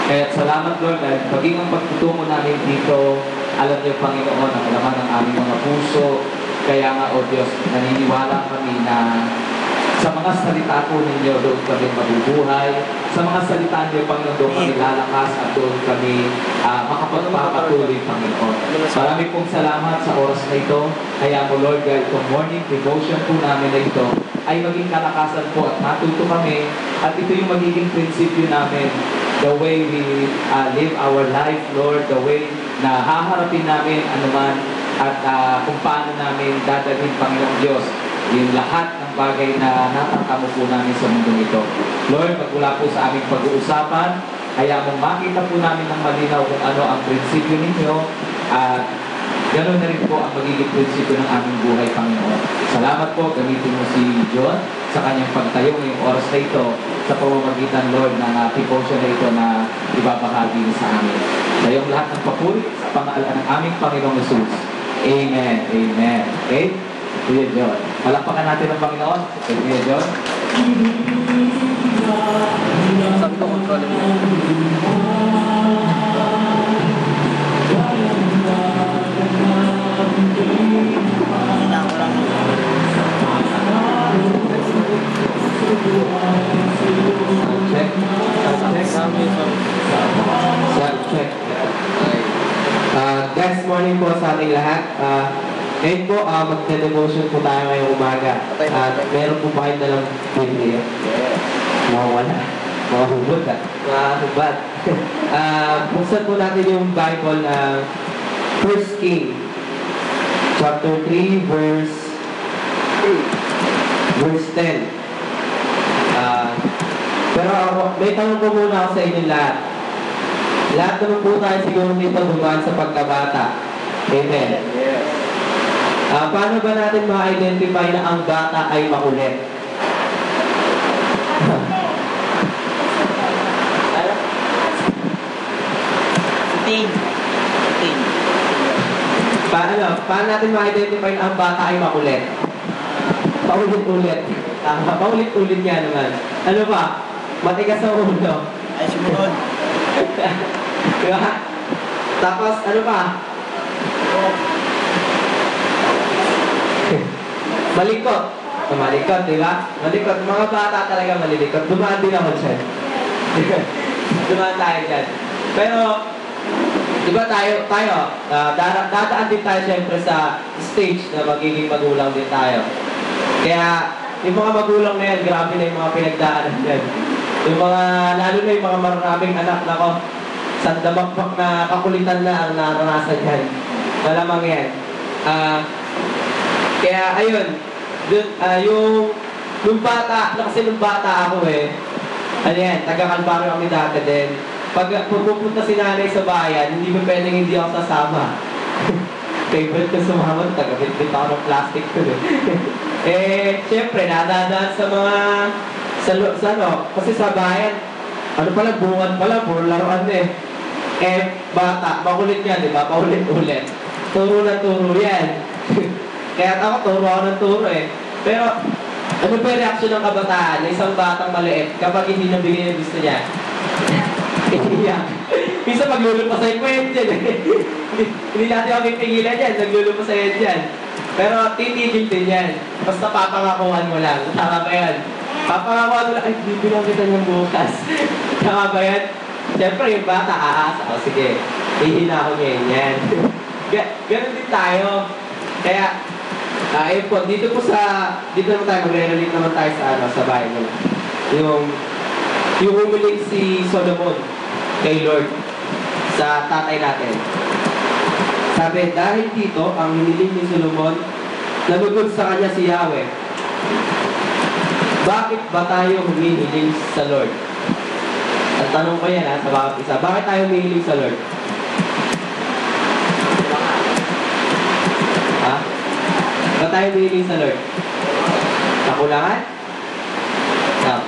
Kaya salamat Lord dahil maging ang pagtutungo namin dito, alam niyo Panginoon ang laman ng aming mga puso. Kaya nga o Diyos, naniniwala kami na sa mga salita po ninyo, doon kami mabubuhay. Sa mga salita niyo, Panginoon, doon kami lalakas at doon kami makapagpapatuloy, Panginoon. Marami pong salamat sa oras na ito. Kaya mo, Lord, dahil itong morning devotion po namin na ito ay maging kalakasan po at natuto kami. At ito yung magiging prinsipyo namin. The way we live our life, Lord, the way na haharapin namin anuman at kung paano namin dadalhin, Panginoong Diyos, yung lahat ng bagay na natatamo po namin sa mundo ito. Lord, magmula po sa aming pag-uusapan, kaya mong makita po namin ng malinaw kung ano ang prinsipyo ninyo at ganoon na rin po ang magiging prinsipyo ng aming buhay, Panginoon. Salamat po, gamitin mo si John sa kanyang pagtayo ngayong oras na ito sa pamamagitan, Lord, ng devotion na ito na ibabahagi sa amin. Sa iyong lahat ng papuri sa pangalan ng aming Panginoong Jesus. Amen. Amen. Okay? Kuya John. Palakpakan natin ang Panginoon. Kuya John. Sabi ko control mo. Check. Check. Guys, morning po sa ating lahat. Ngayon po, magde-devotion po tayo ngayong umaga. Meron po ba kayo dalang Biblia? Mawawala. Mahubad ah. Mahubad. Buksan po natin yung Bible na 1 King chapter 3 verse 10. Pero may tanong po muna ako sa inyo lahat. Lahat naman po tayo siguro dito dumaan sa pagkabata. Amen. Paano ba natin ma-identify na ang bata ay makulit? Paano natin ma-identify na ang bata ay makulit? Paulit-ulit. Paulit-ulit nga naman. Ano ba? Matigas sa ulo. Ay, sumunod. Diba? Tapos, ano pa? Malikot. Malikot, diba? Malikot. Mga bata talaga malilikot. Dumaan din ako dyan. Dumaan tayo dyan. Pero, diba dadaan din tayo syempre sa stage na magiging magulang din tayo. Kaya, yung mga magulang na yan, grabe na yung mga pinagdaanan dyan. Yung mga, lalo na yung mga maraming anak na ko, sandabakbak na kakulitan na ang naranasan yan. Malamang yan. Kaya, ayun, yung bata, kasi nung bata ako ano yan, taga-Kalbaryo kami dati din. Pag pupunta si nanay sa bayan, hindi mo pwedeng hindi ako sasama. Favorite ko sumama, taga-bitbit ako ng plastic ko syempre, nadadaan sa mga, kasi sa bayan, ano pala, bungan pala, puro laruan bata, makulit nga, di ba? Paulit-ulit. Turo na turo yan. Kaya ako, turo ako ng turo Pero, ano pa yung reaksyon ng kabataan na isang batang maliit kapag hindi nabigay yung gusto niya? Iiyak. Minsan maglulupasay ko yan dyan Hindi natin ako pipigilan yan, naglulupasay yan. Pero titigil din yan. Basta papangakuhan mo lang. Tama ba yan? Papangakuhan mo lang, ay, bibilang kita niyang bukas. Tama ba yan? Siyempre, yung bata, aasa. O, sige, ihina ko niya yan. Ganon din tayo. Kaya, ayun po, dito naman tayo, magre-relate naman tayo sa Bible. Yung humiling si Solomon kay Lord sa tatay natin. Sabi, dahil dito, ang hiniling ni Solomon, nalugod sa kanya si Yahweh. Bakit ba tayo humihiling sa Lord? At tanong ko yan sa bawat isa, bakit tayo humihiling sa Lord? Bakit tayo humihiling sa Lord? Kakulangan? No.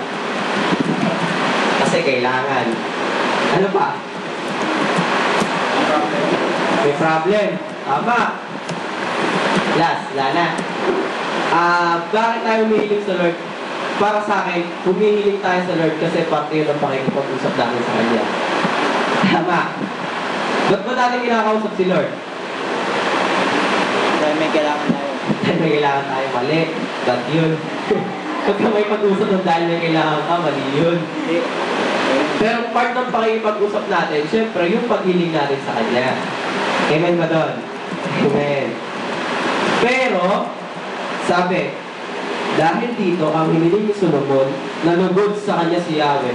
Kasi kailangan. Ano pa? May problem. Tama. Last, Lana. Bakit tayo humihiling sa Lord? Para sa akin, humihiling tayo sa Lord kasi parte yun ang pakikipag-usap natin sa Kanya. Tama. Ba't ba natin kinakausap si Lord? Dahil may kailangan tayo. Dahil may kailangan tayo, mali. Ba't yun? Pag ka may pag-usap ng dahil may kailangan ka, mali yun. Hindi. Pero part ng pakikipag-usap natin, syempre, yung paghiling natin sa Kanya. Amen ba doon? Amen. Pero, sabi, dahil dito, ang hiniling ni Solomon, nalugod sa kanya si Yahweh.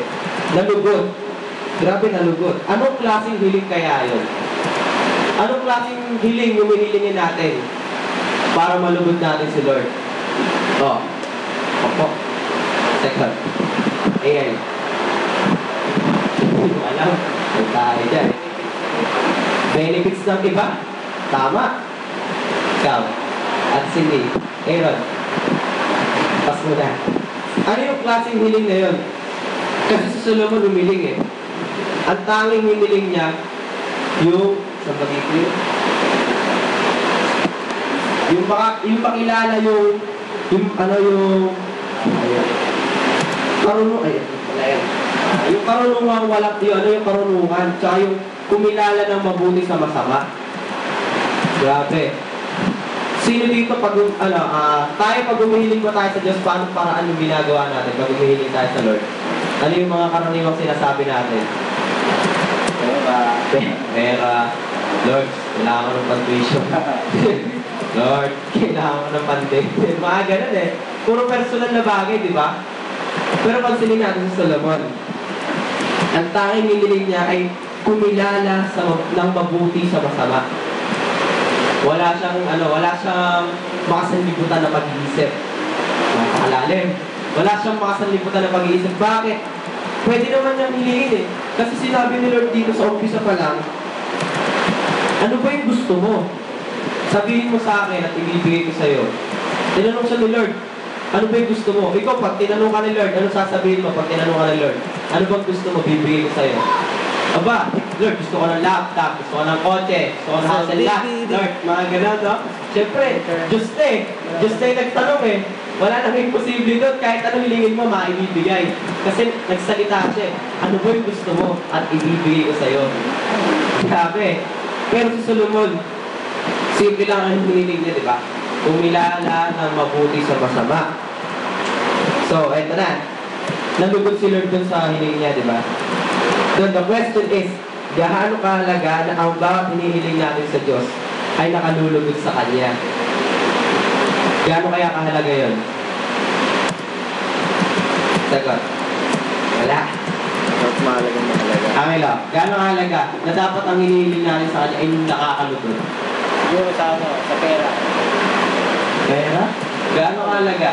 Nalugod. Grabe nalugod. Anong klaseng hiling kaya yun? Anong klaseng hiling yung hinilingin natin para malugod natin si Lord? Oh. Opo. Second. Ayan. Hindi ko alam. Huwag tayo dyan. Benefits ng iba. Tama. Ikaw. At Cindy. Aaron. Pas mo na. Ano yung klaseng hiling na yun? Kasi si Solomon humiling eh. Ang tanging hiniling niya, yung, sa pag-ibig, yung makilala yung yung karunungan walang, yung karunungan, tsaka yung kumilala ng mabuti sa masama. Grabe. Sino dito pag, tayo pag humihiling ba tayo sa Diyos, paano paraan yung ginagawa natin pag humihiling tayo sa Lord? Ano yung mga karaniwang sinasabi natin? Pera. Lord, kailangan ko ng pantuition. Lord, kailangan ko ng pandemic. Mga ganun eh. Puro personal na bagay, di ba? Pero pansinin natin sa Solomon. Ang tanging hiniling niya ay kumilala ng mabuti sa masama. Wala siyang makasanlibutan na pag-iisip. Makakalalim. Wala siyang makasanlibutan na pag-iisip. Bakit? Pwede naman niyang hilingin eh. Kasi sinabi ni Lord dito sa umpisa pa lang, ano ba yung gusto mo? Sabihin mo sa akin at ibibigay ko sa'yo. Tinanong siya ni Lord, ano ba yung gusto mo? Ikaw, pag tinanong ka ni Lord, ano sasabihin mo pag tinanong ka ni Lord? Ano bang gusto mo, bibigay ko sa'yo? Aba, Lord, gusto ko ng laptop, gusto ko ng kotse, gusto ko ng hasela. Lord, mga ganun, no? Siyempre, Diyos na nagtanong eh. Wala nang imposible doon, kahit ano hilingin mo, maibibigay. Kasi nagsalita siya, ano ba yung gusto mo at ibibigay ko sa'yo? Grabe. Pero si Solomon, simple lang ang hiniling niya, di ba? Kumilala ng mabuti sa masama. So, eto na. Nalugod si Lord dun sa hiling niya, di ba? Then the question is, gaano kahalaga na ang bawat hinihiling natin sa Diyos ay nakalulugod sa Kanya? Gaano kaya kahalaga yun? Sagot. Wala. Mas mahalagang mahalaga. Angelo, gaano kahalaga na dapat ang hinihiling natin sa Kanya ay nakakalugod? Siguro sa pera. Pera? Gaano kahalaga?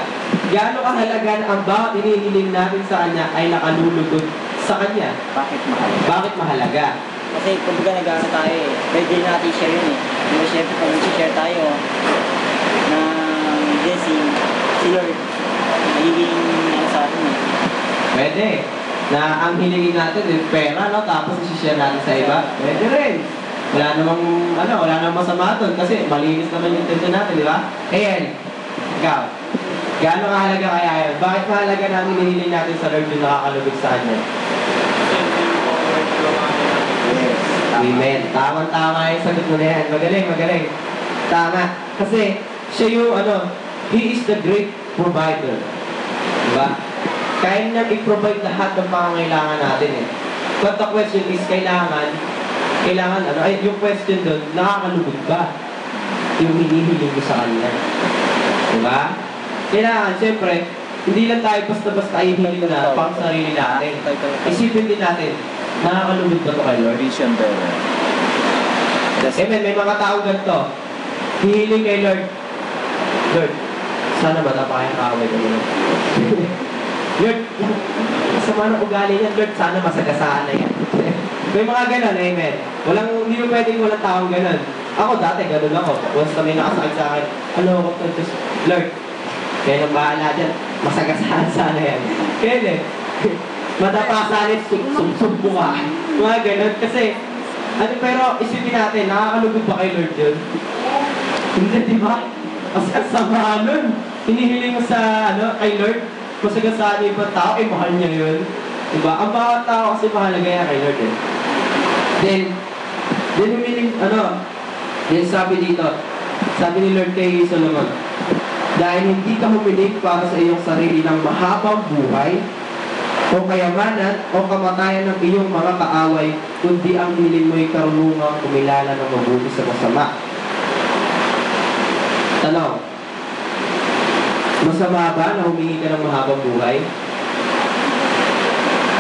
Gaano kahalaga na ang bawat hinihiling natin sa Kanya ay nakalulugod sa Kanya? Bakit mahalaga? Bakit mahalaga? Kasi kumbaga nag-ano tayo eh. Pwede natin i-share yun eh. Diba syempre kung i-share tayo ng blessing, si Lord, magiging sa atin eh. Pwede. Na ang hilingin natin yung pera, no? Tapos i-share natin sa iba. Pwede rin. Wala namang masama doon kasi malinis naman yung intention natin, di ba? Ayan. Ikaw. Gaano kahalaga kaya yun? Bakit mahalaga na ang hinihiling natin sa Lord yung nakakalugod sa Kanya? Yes. Amen. Tama-tama yung sagot mo na yan. Magaling. Tama. Kasi siya yung He is the great provider. Diba? Kaya niya i-provide lahat ng pangangailangan natin eh. But the question is, yung question doon, nakakalugod ba yung hinihiling mo sa Kanya? Diba? Kailangan, siyempre, hindi lang tayo basta-basta hihiling na pang sarili natin. Isipin din natin, nakakalugod ba ito kay Lord? Vision bearer. Amen, may mga tao ganito. Hihiling kay Lord. Lord, sana ba napakayang kaway ko yun? Lord, sama ng ugali niyan, Lord, sana masagasaan na yan. May mga ganon, amen. Hindi mo pwedeng walang taong ganon. Ako dati, ganon ako. Once na may nakasakit sa akin, ako to just, Lord, kaya nang bahala dyan, masagasaan sana yan. Kaya matapasalit, sumbo ka. Mga ganon, kasi, pero isipin natin, nakakalugod ba kay Lord yun? Hindi, di ba? Kasi ang sama nun. Hinihiling mo sa, kay Lord, masagasaan yung ibang tao, mahal niya yun. Diba? Ang bawat tao kasi mahalaga yan kay Lord eh. Then humiling, then sabi dito, sabi ni Lord kay Solomon, dahil hindi ka humiling para sa iyong sarili ng mahabang buhay, o kayamanan, o kamatayan ng iyong mga kaaway, kundi ang hiling mo'y karunungang kumilala ng mabuti sa masama. Tanong, masama ba na humingi ka ng mahabang buhay?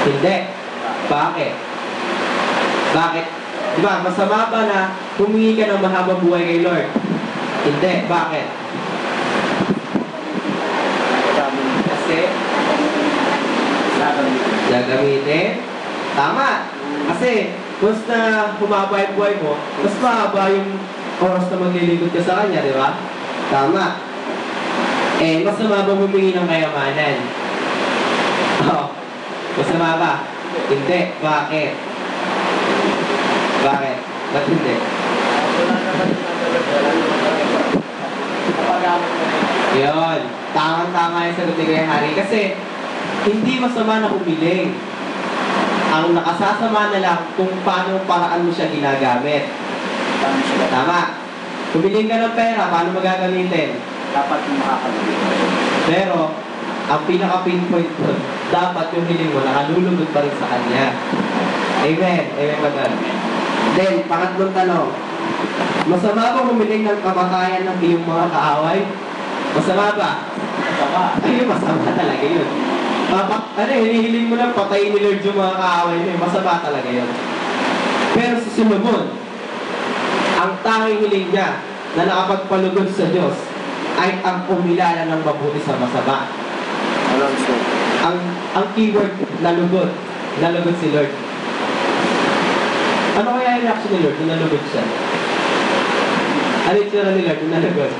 Hindi. Bakit? Bakit? Diba, masama ba na humingi ka ng mahabang buhay kay Lord? Hindi. Bakit? Kasi gagamitin. Tama. Kasi once na humaba yung buhay mo, mas mahaba yung oras na maglilingkod ka sa Kanya, di ba? Tama. Masama ba humingi ng kayamanan? Oo. Masama ba? Hindi. Bakit? Bakit? Ba't hindi? Yun. Tama-tama yung sagot ni Kuya Harry. Kasi, hindi masama na humiling. Ang nakasasama na lang kung paano paraan mo siya ginagamit. Tama. Humiling ka ng pera, paano magagamitin? Dapat yung makakabili. Pero, ang pinaka-pinpoint doon, dapat yung hiling mo nakalulugod pa rin sa Kanya. Amen. Amen ba doon? Then, pangatlong tanong. Masama ba humiling ng kamatayan ng iyong mga kaaway? Masama ba? Masama. Ay, masama talaga yun. Hinihiling mo lang patayin ni Lord yung mga kaaway mo. Masama talaga yun. Pero si Solomon, ang tanging hiling niya na nakapagpalugod sa Diyos ay ang umilala ng mabuti sa masama. Ang keyword, nalugod. Nalugod si Lord. Ano kaya yung reaction ni Lord kung nalugod siya? Ano yung tsura ni Lord kung nalugod?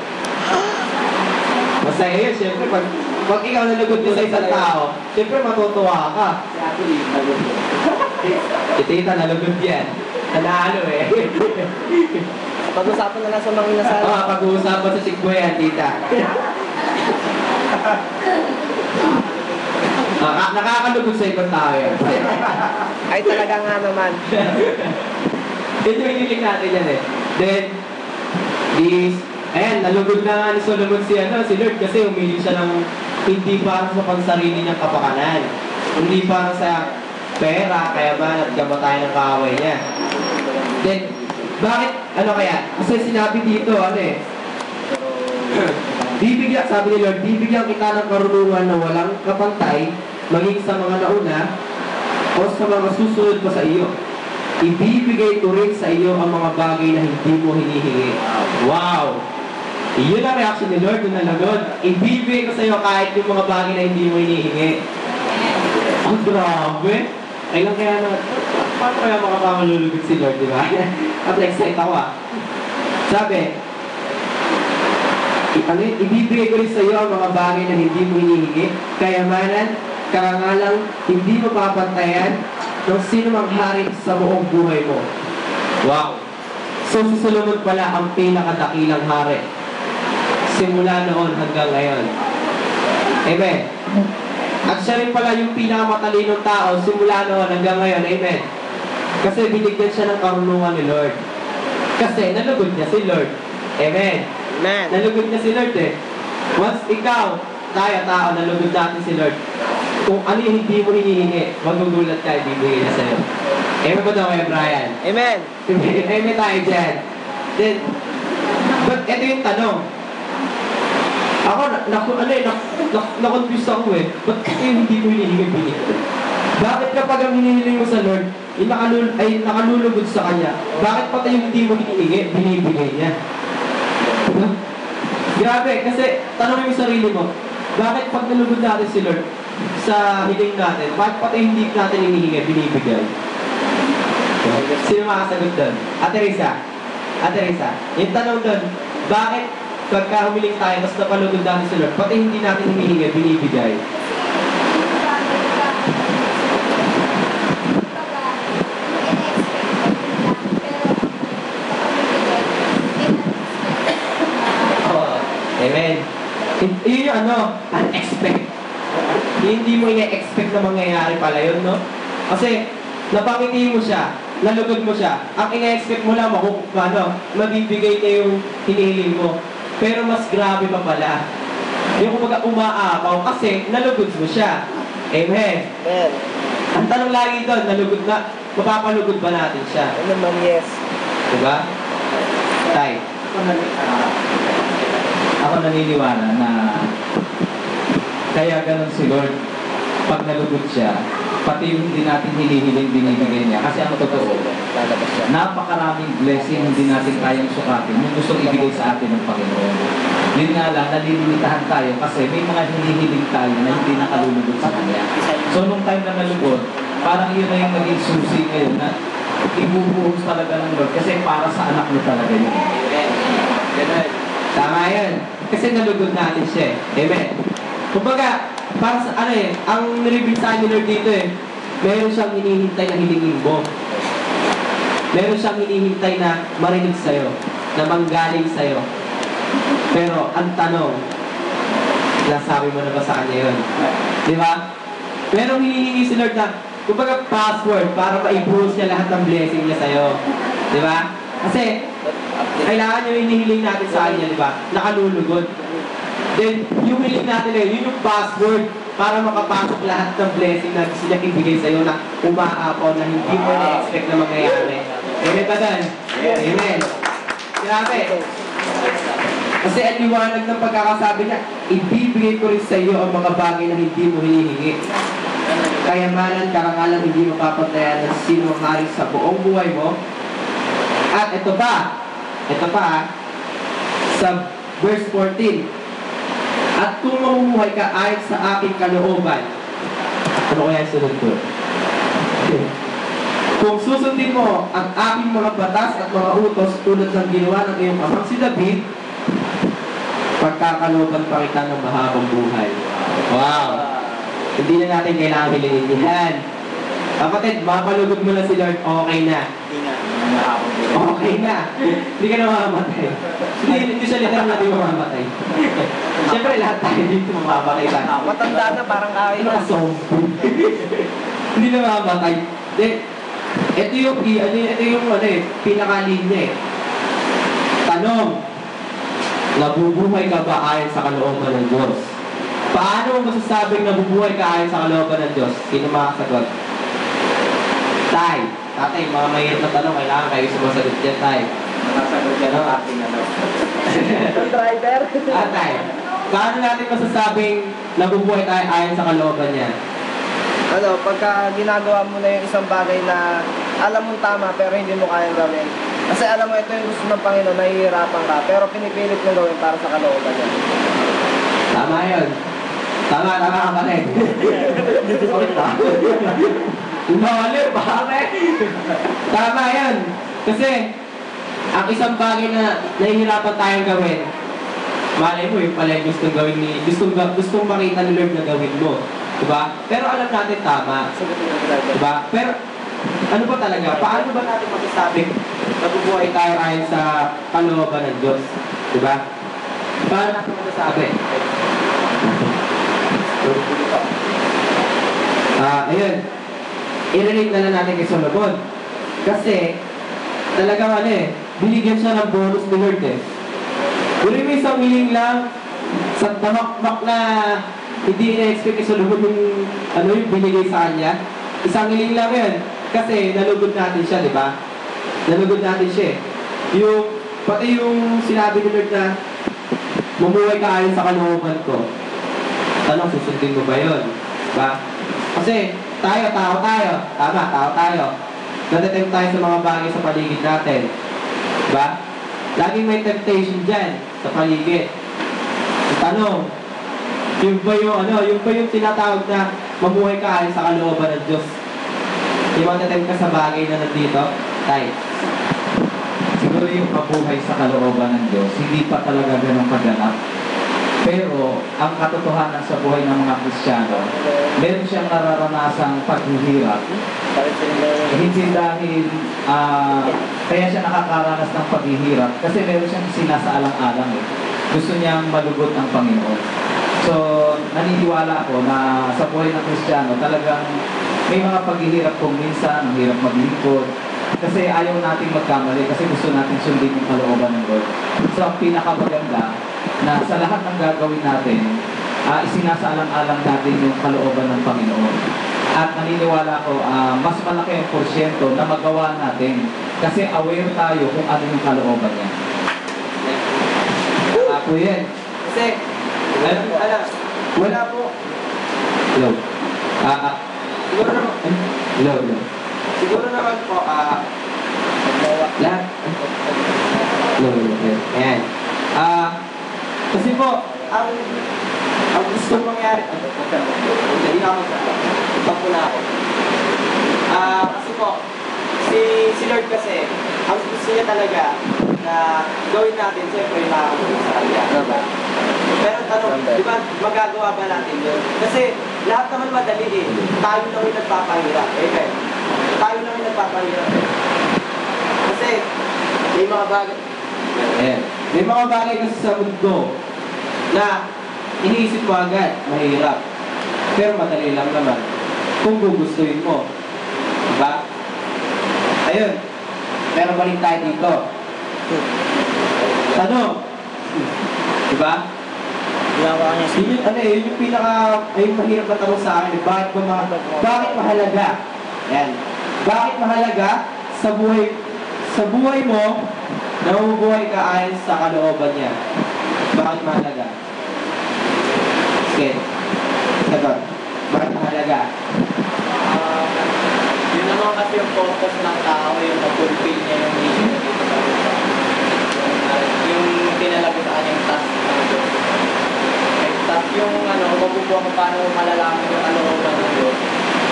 Masaya yun, siyempre. Pag ikaw nalugod din sa isang tao, siyempre matutuwa ka. Si Tita, nalugod yan. Nanalo eh. Pag-usapan na lang sa mga inasal. Pag-uusapan sa Sigbo yan, Tita. Nakakalugod sa ibang tao yan. Ay, talaga nga naman. Ito yung hiling natin yan eh. Then, nalugod na nga ni Solomon si Lord kasi humiling siya ng hindi para sa pansarili niyang kapakanan. Hindi para sa pera, kayamanan at kamatayan ng kaaway niya. Then, bakit? Ano kaya? Kasi sinabi dito, sabi ni Lord, bibigyan kita ng karunungan na walang kapantay, maging sa mga nauna, o sa mga susunod pa sa iyo. Ibibigay ko rin sa iyo ang mga bagay na hindi mo hinihingi. Wow! Iyon ang reaction ni Lord nung nalagod. Ibibigay ko sa iyo kahit yung mga bagay na hindi mo hinihingi. Ang grabe! Ay lang kaya paano kaya makapamalulugod si Lord, di ba? At excited ako Sabi, ibibigay ko rin sa iyo ang mga bagay na hindi mo hinihingi, kayamanan, karangalang, hindi mo papantayan ng sino mang hari sa buong buhay mo. Wow! So si Solomon pala ang pinakadakilang hari. Simula noon hanggang ngayon. Amen. At siya rin pala yung pinakamatalinong tao simula noon hanggang ngayon. Amen. Kasi binigyan siya ng karunungan ni Lord. Kasi nalugod niya si Lord. Amen. Amen. Nalugod niya si Lord eh. Once ikaw, tao, nalugod natin si Lord. Kung ano yung hindi mo hinihingi, magugulat ka, ibibigay niya sa'yo. Amen ba daw kaya Brian? Amen. Amen tayo dyan. Then, but ito yung tanong. Ako, na-confused ako eh. Ba't yung hindi mo hinihingi, binigay? Bakit kapag ang hinihiling mo sa Lord, ay nakalulugod sa Kanya, bakit pati yung hindi mo hinihingi, binibigay niya? Grabe, kasi tanongin mo sarili mo, bakit pag nalugod natin si Lord sa hiling natin, bakit pati hindi natin hinihingi, binibigay? Sino makasagot doon? Ate Risa, yung tanong doon, bakit pagka humiling tayo, mas napalugod natin si Lord, pati hindi natin hinihingi, binibigay? Amen. Yun yung unexpect. Hindi mo ina-expect na mangyayari pala yun, no? Kasi, napangiti mo siya, nalugod mo siya. Ang ina-expect mo lang, mabibigay niya yung hinihiling mo. Pero mas grabe pa pala. Yung kumbaga umaapaw kasi nalugod mo siya. Amen. Amen. Ang tanong lagi doon, mapapalugod ba natin siya? Ano naman, yes. Diba? Tay. Ako naniniwala na kaya ganun si Lord pag nalugod siya, pati yung hindi natin hinihiling binibigay niya. Kasi ang totoo, Lalabas siya. napakaraming blessing hindi natin kayang sukatin yung gustong ibigay sa atin ng Panginoon. Yun nga lang, nalilimitahan tayo kasi may mga hinihiling tayo na hindi nakalulugod sa Kanya. So nung time na nalugod, parang yun na yung naging susi ngayon na ibubuhos talaga ng Lord kasi para sa anak mo talaga yun. Ganun. Tama yun. Kasi nalugod natin siya eh. Amen. Kumbaga, para sa ang nireveal sa akin ni Lord dito meron siyang hinihintay na hilingin mo. Meron siyang hinihintay na marinig sa'yo, na manggaling sa'yo. Pero ang tanong, nasabi mo na ba sa kanya yun? Di ba? Merong hinihingi si Lord na, kumbaga password para maibuhos niya lahat ng blessing niya sa'yo. Di ba? Kasi, kailangan yung hinihiling natin sa kanya, di ba? Nakalulugod. Then, yung hiling natin yun yung password para makapasok lahat ng blessing na gusto niya ibigay sa'yo na umaapaw na hindi mo na-expect na mangyayari. Amen ba doon? Amen. Grabe. Kasi ang liwanag ng pagkakasabi niya, ibibigay ko rin sa iyo ang mga bagay na hindi mo hinihingi. Kayamanan, karangalan, hindi mo papatayan ng sino ang hari sa buong buhay mo. At ito pa, sa verse 14, at kung mamumuhay ka ayon sa aking kalooban, ano kaya sunod ko? Kung susundin mo ang aking mga batas at mga utos tulad ng ginawa ng iyong amang si David, pagkakalooban pa kita ng mahabang buhay. Wow! Hindi na natin kailangan hilingin yan. Kapatid, mapalugod mo na si Lord, okay na. Okay na. Hindi ka na mamamatay. Hindi siya literal na di mamamatay. Siyempre, lahat tayo dito mamamatay tayo. Matanda na, parang kaya na. Hindi na mamamatay. Ito yung pinakalinya Tanong, nabubuhay ka ba ayon sa kalooban ng Diyos? Paano mo masasabing nabubuhay ka ayon sa kalooban ng Diyos? Sino makasagot? Tatay, mga mahirap na tanong, kailangan kayo sumasagot dyan, tay. Nakasagot yan ang ating Driver. Tay, paano natin masasabing nabubuhay tayo ayon sa kalooban niya? Pagka ginagawa mo na yung isang bagay na alam mong tama pero hindi mo kayang gawin. Kasi alam mo, ito yung gusto ng Panginoon, nahihirapan ka, pero pinipilit mo gawin para sa kalooban niya. Tama yun. Tama ka pa rin. Umawalir, pare. Tama yan. Kasi, ang isang bagay na nahihirapan tayong gawin, malay mo, yung pala yung gustong makita ni Lord na gawin mo. Diba? Pero alam natin tama. Diba? Pero, ano ba talaga? Paano ba natin masasabi nabubuhay tayo ayon sa kalooban ng Diyos? Diba? Paano natin masasabi? Ayun. I-relate na lang natin kay Solomon. Kasi, talagang binigyan siya ng bonus ni Lord Kung may isang hiling lang, sa damakmak na hindi na-expect kay Solomon yung binigay sa kanya. Isang hiling lang yun. Kasi nalugod natin siya, di ba? Nalugod natin siya pati yung sinabi ni Lord na mamuhay ka ayon sa kalooban ko. Tanong, susundin mo ba yun? Diba? Kasi tao tayo. Tama, tao tayo. Natatempt tayo sa mga bagay sa paligid natin. Diba? Laging may temptation dyan sa paligid. Tanong, yung ba yung tinatawag na mamuhay ka ayon sa kalooban ng Diyos? Yung matatempt ka sa bagay na nandito? Tay. Siguro yung mabuhay sa kalooban ng Diyos, hindi pa talaga ganun kaganap. Pero, ang katotohanan sa buhay ng mga Kristiyano, meron siyang nararanasang paghihirap. Hindi dahil kaya siya nakakaranas ng paghihirap kasi meron siyang sinasaalang-alang Gusto niyang malugod ang Panginoon. So, naniniwala ako na sa buhay ng Kristiyano, talagang may mga paghihirap kung minsan, ang hirap maglingkod, Kasi ayaw nating magkamali, kasi gusto natin sundin yung kalooban ng Lord. So, ang pinakamaganda na sa lahat ng gagawin natin, isinasaalang-alang natin yung kalooban ng Panginoon. At naniniwala ko, mas malaki ang porsyento na magawa natin kasi aware tayo kung ano yung kalooban niya. Ako yan. Kasi, wala po. Hello. Siguro naman, hello. Siguro naman po, lahat. Hello. Ayan. Kasi po, ang gusto mangyari, hindi na ako magsasabi po na ako. Kasi po, si Lord kasi, ang gusto niya talaga na gawin natin, siyempre, yung makakapunod sa kanya. Diba? Pero tanong, di ba, magagawa ba natin yun? Kasi lahat naman madali eh. Tayo lang yung nagpapahirap. Okay? Tayo lang yung nagpapahirap eh. Kasi, may mga bagay, may mga bagay kasi sa mundo na iniisip mo agad, mahirap. Pero madali lang naman kung gugustuhin mo. Diba? Ayun. Pero balik tayo dito. Tanong. Diba? Yun yung ayun mahirap na tanong sa akin. Bakit mahalaga? Yan. Bakit mahalaga sa buhay mo na mabubuhay ka ayon sa kalooban niya? Bakit mahalaga? Sige. Sagot. Bakit mahalaga? Yun naman kasi yung focus ng tao, yung mag-fulfill niya yung mission niya dito sa lupa. Yung tinalaga sa kanyang task ng Diyos. Tapos yung mabubuha kung paano malalaman yung kalooban ng Diyos.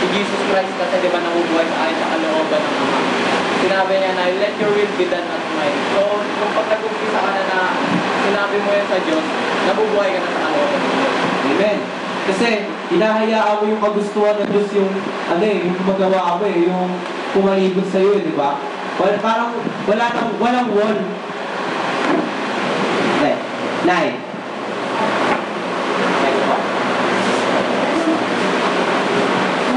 Si Jesus Christ kasi di ba nabubuhay sa ayon sa kalooban ng Ama. Sinabi niya na, let your will be done not mine. So, kung pag nag-umpisa ka na sinabi mo yan sa Diyos, nabubuhay ka na sa kalooban ng Diyos. Amen. Kasi, hinahayaan mo yung kagustuhan ng Diyos yung, yung gumagawa mo yung pumalibot sa'yo, di ba? Parang, walang wall. Nay.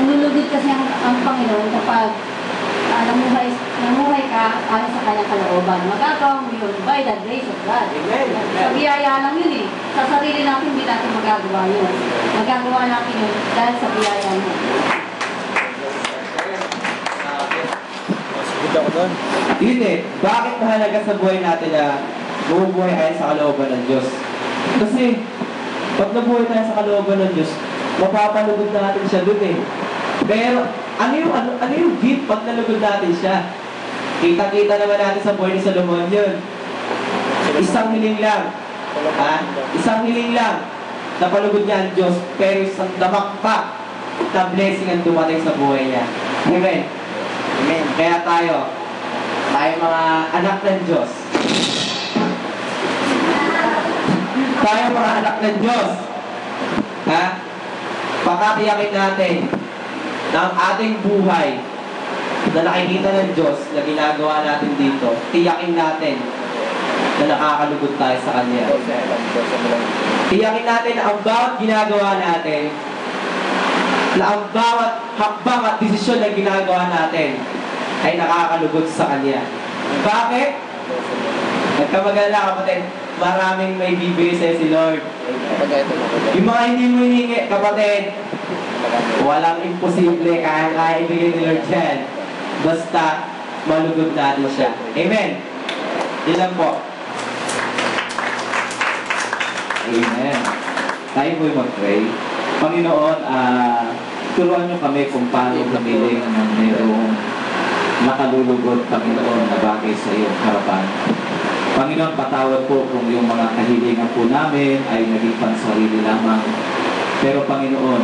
Nalulugod kasi ang Panginoon kapag namuhay ka ayon sa kanyang kalooban. Magagawa mo yun by the grace of God. Amen. Sa biyaya lang yun eh. Sa sarili natin, hindi natin magagawa yun. Magagawa natin yun dahil sa biyaya mo. Yun eh, bakit mahalaga sa buhay natin na bumubuhay tayo sa kalooban ng Diyos? Kasi, pag nabuhay tayo sa kalooban ng Diyos, mapapalugod natin siya dun eh. Pero, ano yung gift pag nalugod natin siya? Kita-kita naman natin sa buhay ni Solomon yun. Isang hiling lang. Isang hiling lang. Napalugod niya ang Diyos, pero isang damak pa na blessing ang dumating sa buhay niya. Amen. Amen. Kaya tayo mga anak ng Diyos. Tayo mga anak ng Diyos. Pakatiyakin natin na ang ating buhay na nakikita ng Diyos na ginagawa natin dito, tiyakin natin na nakakalugod tayo sa Kanya. Tiyakin natin na ang bawat ginagawa natin, na ang bawat hakbang at desisyon na ginagawa natin ay nakakalugod sa Kanya. Bakit? Nagkamagala kapatid, maraming may bibigay sa'yo si Lord. Yung mga hindi mo hiningi, kapatid, walang imposible, kaya ibigay ni Lord yan. Basta, malugod natin siya. Amen. Yan lang po. Amen. Tayo po'y mag-pray. Panginoon, turuan niyo kami kung paano pumili ng mayroong nakalulugod, Panginoon, na bagay sa iyong harapan. Panginoon, patawad po kung yung mga kahilingan po namin ay naging pansarili lamang. Pero Panginoon,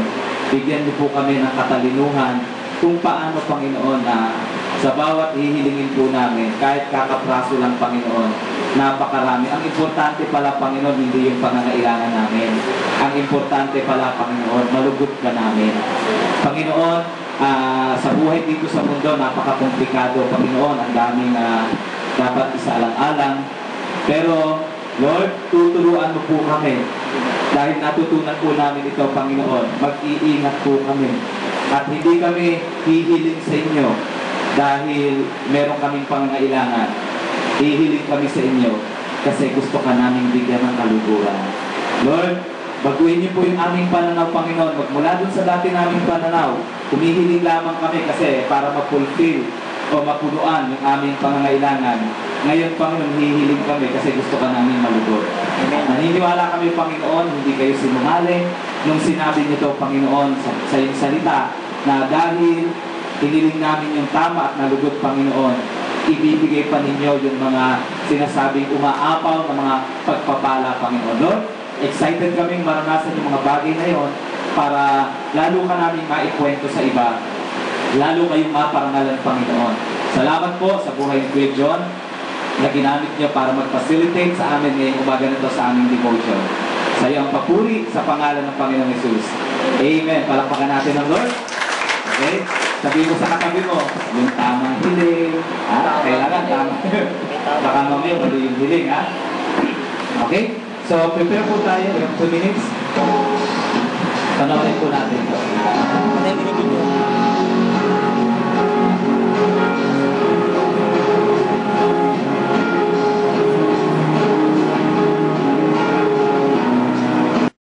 bigyan niyo po kami ng katalinuhan kung paano, Panginoon, na sa bawat hihilingin po namin, kahit kakapraso lang, Panginoon, napakarami. Ang importante pala, Panginoon, hindi yung pangangailangan namin. Ang importante pala, Panginoon, malugod ka namin. Panginoon, sa buhay dito sa mundo, napaka-komplikado, Panginoon. Ang daming dapat isaalang-alang. Pero, Lord, tuturuan mo po kami. Dahil natutunan po namin ito, Panginoon, mag-iingat po kami. At hindi kami hihiling sa inyo dahil meron kaming pangangailangan. Hihiling kami sa inyo kasi gusto ka naming bigyan ng kaluguran. Lord, baguhin niyo po yung aming pananaw, Panginoon. Magmula dun sa dati naming pananaw, humihiling lamang kami kasi para ma-fulfill o mapunuan yung aming pangangailangan. Ngayon, Panginoon, hihiling kami kasi gusto ka namin malugod. Naniniwala kami, Panginoon, hindi kayo sinungaling nung sinabi niyo to, Panginoon, sa iyong salita, na dahil hiniling namin yung tama at nalugod, Panginoon, ibibigay pa ninyo yung mga sinasabing umaapaw na mga pagpapala, Panginoon. Lord, excited kaming maranasan yung mga bagay na yon para lalo ka namin maikwento sa iba, lalo kayong maparangalan, Panginoon. Salamat po sa buhay ni Kuya John na ginamit niyo para mag-facilitate sa amin ngayong umaga nito sa aming devotion. Sa iyo ang papuri sa pangalan ng Panginoong Jesus. Amen. Palakpakan natin ang Lord. Okay? Sabi mo sa katabi mo, yung tamang hiling. Ha? Kailangan tama. Baka mamaya mali yung hiling, ha? Okay? So, prepare po tayo. 2 minutes. Panoorin po natin.